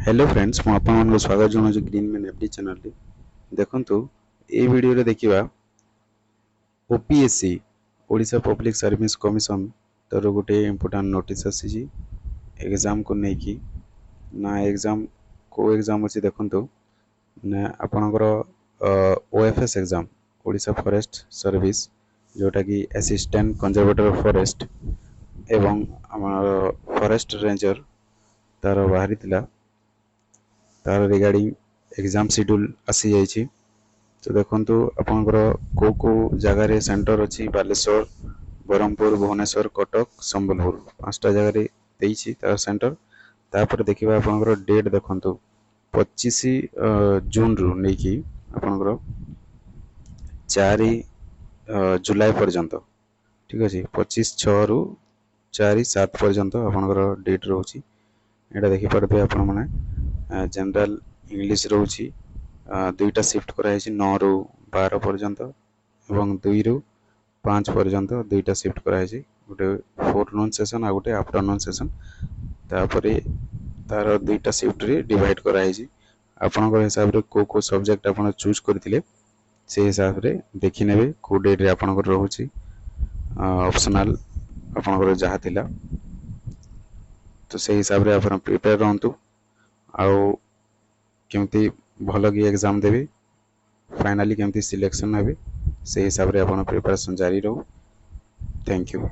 Hello friends मु आपन स्वागत जनाऊँ ग्रीन मैन एफडी चैनल रे। देखंतु ए वीडियो रे देखिबा OPSC Odisha public service commission तर गोटे इंपोर्टेंट नोटिस आसी एग्जाम को नेकी ना एग्जाम को एग्जाम अछि देखंतु ना आपनकर OFS exam Odisha forest service जोटा कि असिस्टेंट कंजर्वेटर फॉरेस्ट एवं हमर फॉरेस्ट रेंजर तार बाहरी थिला तार रिगार्डिंग एग्जाम शेड्यूल आसी जाइए। तो देखो आपंकर को जगार सेंटर अच्छी बालेश्वर ब्रह्मपुर भुवनेश्वर कटक संबलपुर पांचटा जगार तार सेंटर तापर देखा आपंकर डेट देखो 25 जून रु नहीं आपंकर 4 जुलाई पर्यंत ठीक अच्छे 25/6 रु 4/7 पर्यंत आपंकर डेट रोचे यहाँ देखिपे आपण मैंने जनरल इंग्लिश रोची दुईटा शिफ्ट कराई 9 रु 12 पर्यंत एवं 2 रु 5 पर्यंत दुईटा शिफ्ट कराई गोटे फोरनून सेशन आ गोटे आफ्टरनून सेशन तापर तार दुईटा शिफ्ट रे डिवाइड कराई आपनकर हिसाब रे को सब्जेक्ट आपन चूज करथिले से हिसाब रे देखि नेबे को डेट रे आपनकर रहउची ऑप्शनल आपनकर जहा थिला तो से हिसाब रे आपन प्रिपेयर रहंतु आउ केमती भल कि एग्जाम देवे फाइनाली केमती सिलेक्शन हे से हिसाब रे आपन प्रिपरेशन जारी रहू। Thank you.